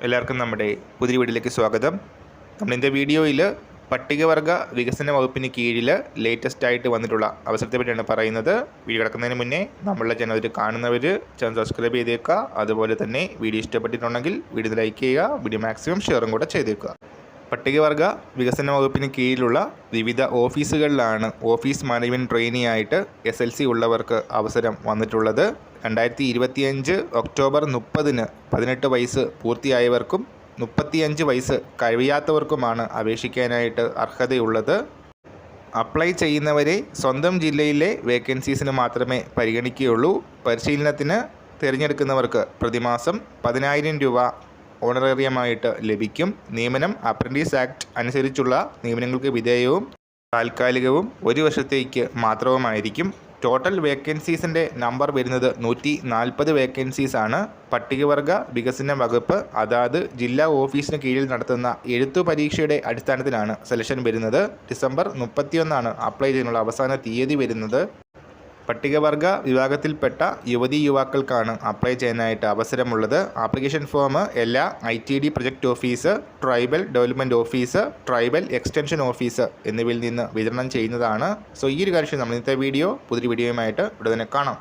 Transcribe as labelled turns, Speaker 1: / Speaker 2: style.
Speaker 1: എല്ലാവർക്കും നമ്മുടെ പുതിയ വീഡിയോയിലേക്ക് സ്വാഗതം. നമ്മളിൻ്റെ വീഡിയോയിൽ പട്ടികവർഗ വികസന വകുപ്പിന് കീഴിൽ ലേറ്റസ്റ്റ് ആയിട്ട് വന്നിട്ടുള്ള അവസരത്തെ പറ്റിയാണ് പറയുന്നത്. വീഡിയോ കിടക്കുന്നതിന് മുന്നേ നമ്മളുടെ ചാനൽ കാണുന്നവർ ചാനൽ സബ്സ്ക്രൈബ് ചെയ്തേക്കുക. അതുപോലെ തന്നെ വീഡിയോ ഇഷ്ടപ്പെട്ടിട്ടുണ്ടെങ്കിൽ വീഡിയോ ലൈക്ക് ചെയ്യുക, വീഡിയോ മാക്സിമം ഷെയറും കൂടെ ചെയ്തേക്കുക. പട്ടികവർഗ വികസന വകുപ്പിന് കീഴിലുള്ള വിവിധ ഓഫീസുകളിലാണ് ഓഫീസ് മാനേജ്മെൻറ്റ് ട്രെയിനി ആയിട്ട് SLC ഉള്ളവർക്ക് അവസരം വന്നിട്ടുള്ളത്. 2025 ഒക്ടോബർ 30 18 വയസ്സ് പൂർത്തിയായവർക്കും 35 വയസ്സ് കഴിയാത്തവർക്കുമാണ് അപേക്ഷിക്കാനായിട്ട് അർഹതയുള്ളത്. അപ്ലൈ ചെയ്യുന്നവരെ സ്വന്തം ജില്ലയിലെ വേക്കൻസീസിന് മാത്രമേ പരിഗണിക്കുകയുള്ളൂ. പരിശീലനത്തിന് തിരഞ്ഞെടുക്കുന്നവർക്ക് പ്രതിമാസം 10,000 രൂപ ഓണറേറിയമായിട്ട് ലഭിക്കും. നിയമനം അപ്രൻറ്റീസ് ആക്ട് അനുസരിച്ചുള്ള നിയമനങ്ങൾക്ക് വിധേയവും താൽക്കാലികവും 1 വർഷത്തേക്ക് മാത്രവുമായിരിക്കും. ടോട്ടൽ വേക്കൻസീസിൻ്റെ നമ്പർ വരുന്നത് 140 വേക്കൻസീസാണ്. പട്ടികവർഗ വികസന വകുപ്പ് അതാത് ജില്ലാ ഓഫീസിന് കീഴിൽ നടത്തുന്ന എഴുത്തു പരീക്ഷയുടെ അടിസ്ഥാനത്തിലാണ് സെലക്ഷൻ വരുന്നത്. ഡിസംബർ 31 അപ്ലൈ ചെയ്യാനുള്ള അവസാന തീയതി വരുന്നത്. പട്ടികവർഗ വിഭാഗത്തിൽപ്പെട്ട യുവതീ യുവാക്കൾക്കാണ് അപ്ലൈ ചെയ്യാനായിട്ട് അവസരമുള്ളത്. ആപ്ലിക്കേഷൻ ഫോം എല്ലാ ITD project office, tribal development office, tribal extension office എന്നിവയിൽ നിന്ന് വിതരണം ചെയ്യുന്നതാണ്. സോ ഈ ഒരു കാര്യം നമ്മൾ ഇന്നത്തെ പുതിയ വീഡിയോയുമായിട്ട് ഇവിടെ തന്നെ കാണാം.